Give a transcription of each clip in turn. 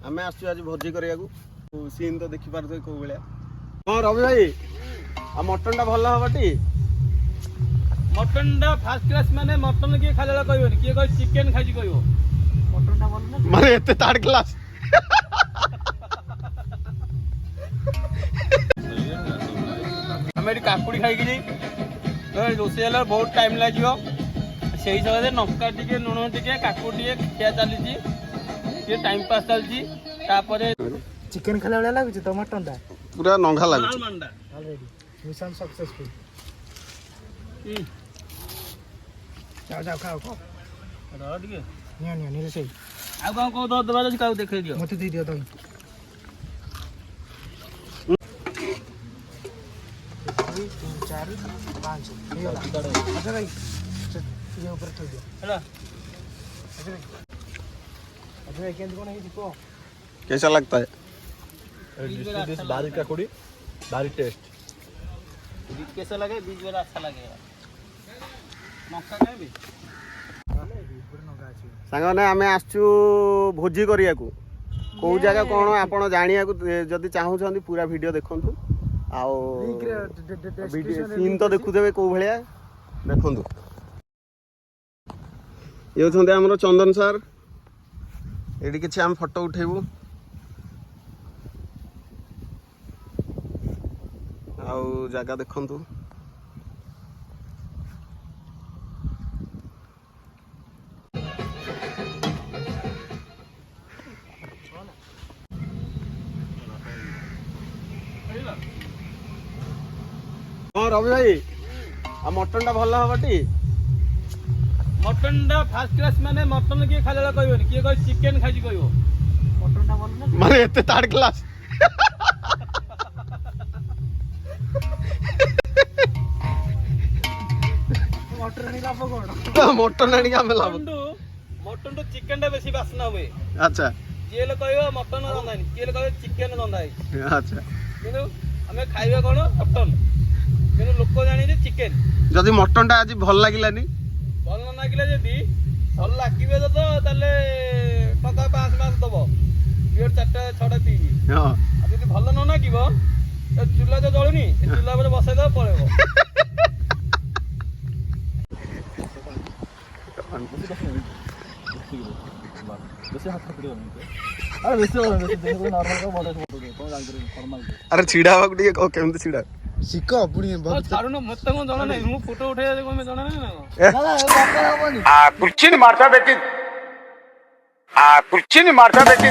आम आस भोजी करने सीन तो देखी पारे कौ भाया हाँ रवि भाई आ मटन टा भल हम टी मटन टा फास्ट क्लास माने मटन किए खाला कहबनी किए कह चिकेन खाई कहबो मटन टा भल ना माने एते थर्ड क्लास आम ये काकुड़ी खाई रोषे बहुत टाइम लगे से हिसाब से लंका टे लुण टे काकुड़ी खिया चली टाइम पास चलती चिकेन खाला वाला लागुଛି ତ ମଟନ ଟା पूरा नंगा लगुच ऑलरेडी मिशन सक्सेसफुल जाओ जाओ खाओ खाओ रह टिके निया निया नीले से आ कौन कौन दो दबा काउ देखे दियो मते दे दियो तो 4 5 अच्छा भाई ये ऊपर थोड़ दियो हेला अच्छा भाई केंद्र कोन है को कैसा लगता है बारीक काकुड़ी बारीक टेस्ट बीज कैसा लगे बीज वाला अच्छा लगेगा मक्का खाइबे सांग ने आम आसचु भोजी करिया को कौ जगह कौन आपण जानिया जदि चाहूछंती पूरा वीडियो देखंतु आउ सीन तो देखुथेबे कौ भलिया देखंतु ये होछंती हमरो चंदन सर एडी किछि हम फोटो उठेबु आउ जगह देखंतु हाँ रवि भाई आ मटन टा भल हम टी मटन टा फास्ट क्लास माने मटन किए खाला कहबनी किए कह चिकेन खाई कहबो मटन टा भल ना माने एते थर्ड क्लास मटन नहीं लाभ कोन मटन आनी आम लाभ मटन तो चिकेन टा बेसी बासना हुए अच्छा किए कहबो मटन रंधानी किए कहबो चिकेन रंधाई अच्छा किंतु आमे खाइबा कोन मटन किंतु लोक जानि चिकेन जदि मटन टा आज भल लागिलानी भल न लागिला जदि भल लागिबे तो ताले टका 5 दबो बियर 4टा 6टा पीबी हां आ जदि भल न लागिबो तो चूल्हा तो जळुनी चूल्हा पर बसाई दो पळेबो अरे छिड़ा हवा गुटी केमते छिड़ा सिको पुणी छाड़ू न मत को जणा नै मु फोटो उठाय दे कोमे जणा नै ना दादा बापर हबनी कुर्ची मारता बेटी कुर्ची मारता बेटी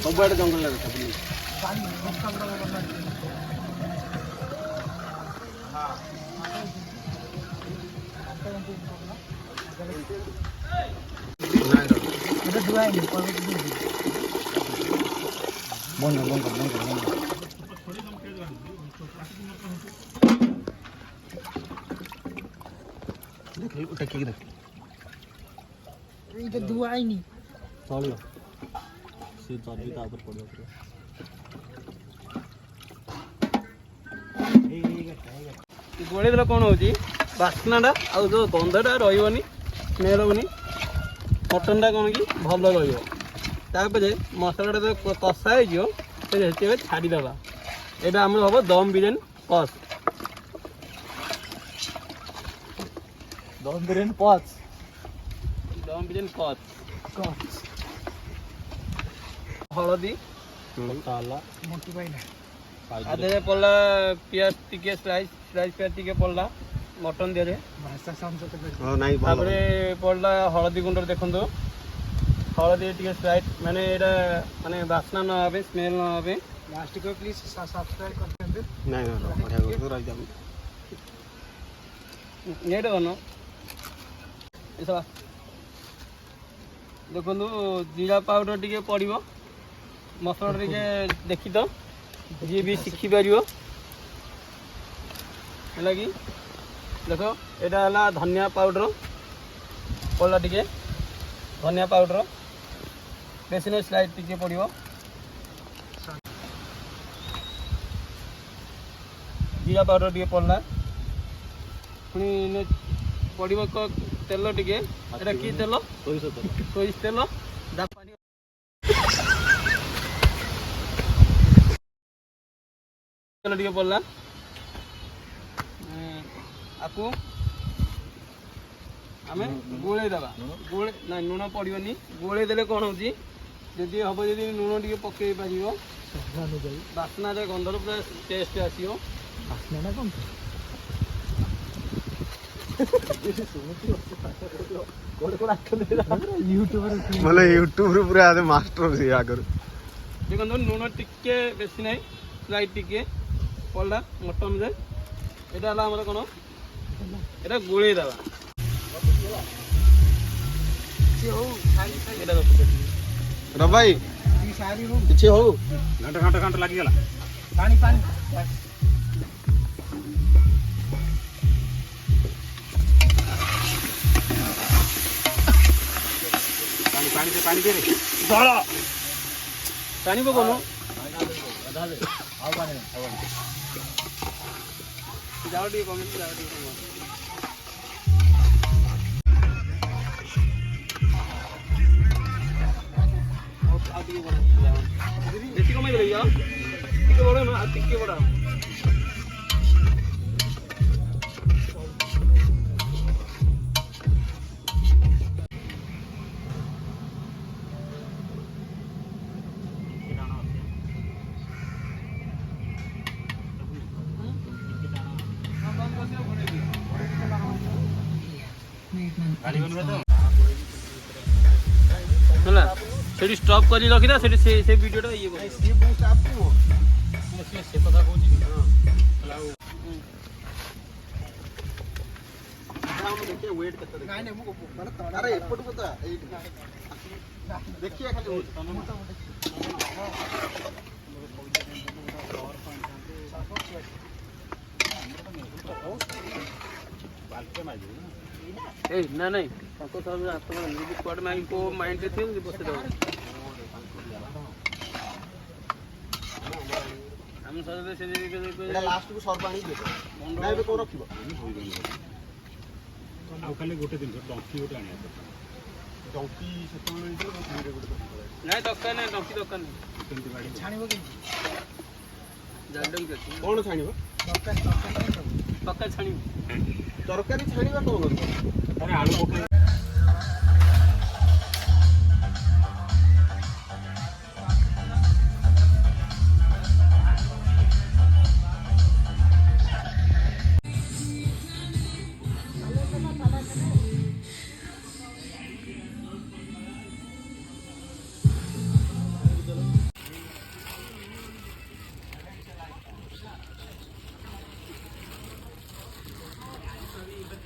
सबआडे जंगल लगे पानी मक्का बड़ा बना এটা দুয়াই নি পরে দিবি বন্ধ देख उठा के देख এটা দুয়াই নি चलियो से चर्बी ता ऊपर पड़ो गोळे दला कोन होची बासनाटा आ जो गंधटा रहिबनी स्मेल होबनी मटन टा कोन की भल रहिबो तापरे मसालाटा जो कसा है जो से हेते छाडी देबा एटा हमर हबो दम बिरयानी कस दम बिरयानी कस हलदी मसाला मोटी भाई ना आधे पड़ला पियाज टिके स्लाइस पियाज टिके पड़ला मटन दिया भाषा समझ तो हां नहीं तापरे पड़ला हलदी गुंडर देखंतो हलदी टिके स्लाइट माने एटा माने वासना न आबे स्मेल न आबे लास्ट को प्लीज सब्सक्राइब कर देंगे नहीं बढ़िया कर रह जाम नेट बनो ऐसा देखंतो जीरा पाउडर टिके पड़िबो मसाला टिके देखि तो जी भी शिखि पारिबो लगी देखो एटा हला धनिया पाउडर पड़ा टिके धनिया पाउडर बेसी नहीं स्लाइड टिके पड़ो जीरा पाउडर टिके पड़ला पुणी पड़ो तेल टिके एटा कि तेल सोरिष तेल जापानी तेल टिके पड़ला आपको आम गोले दबा गोले ना लुण पड़ोनी गोले देले कौन हो जदि हम जदि लुण टे पकई पार बास्ना गंधर पूरा टेस्ट आसो ମାନେ ୟୁଟ୍ୟୁବରେ ପୁରା ଆଦେ ମାଷ୍ଟର ସେ ଆଗରୁ ଦେଖନ୍ତୁ ଲୁଣ ଟିକେ ବେଶୀ ନାହିଁ ସ୍ଲାଇଟ୍ ଟିକେ ପଡ଼ିଲା ମଟନ୍ ରେ ଏଇଟା ହେଲା ଆମର କ'ଣ ଏଇଟା ଗୋଳେଇ ଦେବା ରବାଇ କିଛି ହଉ घंटा लगिगला पानी पानी पानी दे रे ପାଣି ପକଉନୁ ଯାଅ ଟିକେ କମେଣ୍ଟ ଯାଅ ଟିକେ କମ ଆଉ ଟିକେ ବଡ଼ ବେଶୀ କମେଇ ଦେଲେ ଯାଅ ଟିକେ ବଡ଼ ନା ଆଉ ଟିକେ ବଡ଼ ହେଲା ସେଠି ଷ୍ଟପ୍ କରି ରଖିଥା ସେଠି ସେ ଭିଡ଼ିଓଟା ଇଏ କରି ସିଏ ବହୁତ ଚାପୁ ସେ କଥା କହୁଛି ଦେଖିବା ୱେଟ୍ କେତେ ଆରେ ଏପଟକୁ ତ ଏଇଠି ଦେଖିବା ଖାଲି ए ना नहीं ताको सब हाथ में निजी स्क्वाड में को माइंड रे थे बसे दो हम सब से ଏଟା ଲାଷ୍ଟକୁ ସର୍ବ ଆଣି ଦେବେ ନା ଏବେ କୋଉ ରଖିବ ଆଉ ଖାଲି ଗୋଟେ ଜିନିଷ ଡଙ୍କି ଗୋଟେ ଆଣିବା ଡଙ୍କି ସେତେବେଳେ ହେଇଥିଲା ମୁଁ ଧୀରେ ଗୋଟେ नहीं दरकार नहीं डंकी दरकार नहीं କେମିତି ବାଡ଼ି छाणिबो केमती जाडम के କଣ ଛାଣିବ पक्का छाणी ତରକାରୀ ଛାଣିବା କଣ କରିବ ଆରେ ଆଳୁ ପକେଇ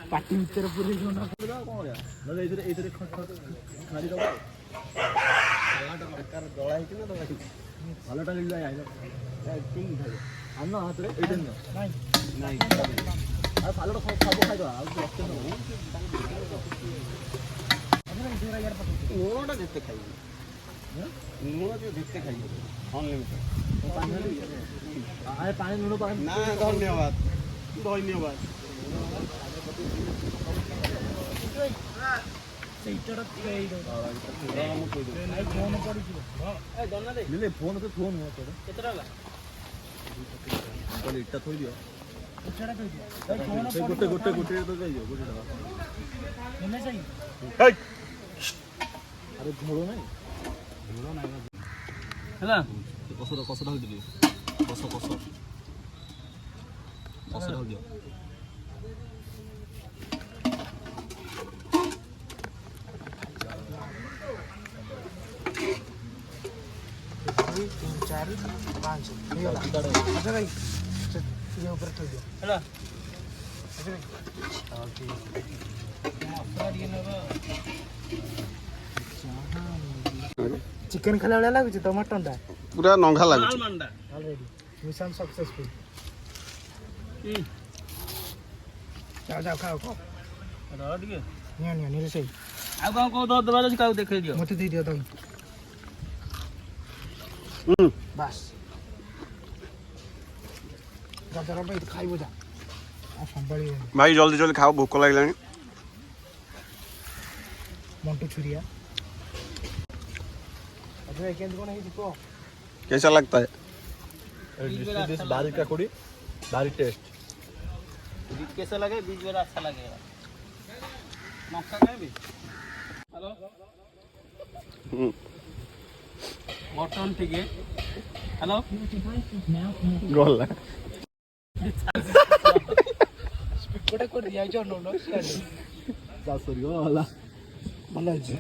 पाटी भीतर पूरे जोन ଏଇଥିରେ ଖାଲି ଦବ ସାଲାଡ ବେକାର ଦଳା ହେଇଛି ନା ଦଳା ହେଇଛି ଭଲଟା ମିଳିଲା ଆନ ହାତରେ ଏଇଟା ନିଅ ନାଇଁ ନାଇଁ ଆଉ ସାଲାଡ ସବୁ ଖାଇଦବା ଆଉ ଲୁଣଟା ଯେତେ ଖାଇବ ଲୁଣ ଯେତେ ଖାଇବ ଅନଲିମିଟେଡ पानी लुण पानी ନା ଧନ୍ୟବାଦ ଧନ୍ୟବାଦ ସେଇଟାର ଟିକେ ଏଇ ଦଉ ମୁଁ କହିଦେବି ନାଇଁ ଫୋନ ପଡ଼ିଯିବ ए दोना दे ଫୋନ ତ ଫୋନ ନୁହଁ ତୋର कितना ला କହିଲେ ଇଟା ଥୋଇ ଦିଅ ସେଇଟା କହିଦିଅ ଭାଇ ଫୋନ ସେ ଗୋଟେ ଗୋଟେ ଗୋଟେ ତ ଯାଇଯିବ ଗୋଟେ ଟଙ୍କା ନେଲେ ଯାଇ ଆରେ ଝୋଳ ନାହିଁ ହେଲା କଷଟା ହଉଥିଲି କଷ କଷଟା ହଉଦିଅ तीन चार पाँच ହେଇଗଲା ଆଚ୍ଛା ଭାଇ ଇଏ ଉପରେ ଥୋଇଦିଅ ହେଲା ଚିକେନ ଖାଇଲା ଭଳିଆ ଲାଗୁଛି ତ ମଟନଟା ପୁରା ନଙ୍ଘା ଲାଗୁଛି माल मंडा ଅଲରେଡି ମିଶନ ସକ୍ସେସଫୁଲ ଯାଅ ଯାଅ ଖାଅ ଖାଅ रह दिए ନିଅ ନିଅ ନିଲେ ସେଇ ଆଉ କଣ କଣ ଦବାର ଅଛି କାହାକୁ ଦେଖେଇ ଦିଅ। ମତେ ଦେଇଦିଅ ଦହି ହୁଁ ବାସ୍ ଗାଜର ପାଇଁ ଖାଇବ ଯା ଆଉ ସମ୍ଭାଳିବନି ଭାଇ ଜଲ୍ଦି ଜଲ୍ଦି ଖାଅ ଭୋକ ଲାଗିଲାଣି। ମଣ୍ଟୁ ଛୁରିଆ अजय केंद्र कोण ହେଇଛି କହ कैसा लगता है? दिस बारीक काकुड़ी बारीक टेस्ट बीज कैसा लगे बीज वाला अच्छा लगेगा मक्का खाए भी हेलो मटन ठीक है हेलो गला କୋଟେ କୋଟେ ଦିଆଇଛ ନୋ ନ ଭଲ ଅଛି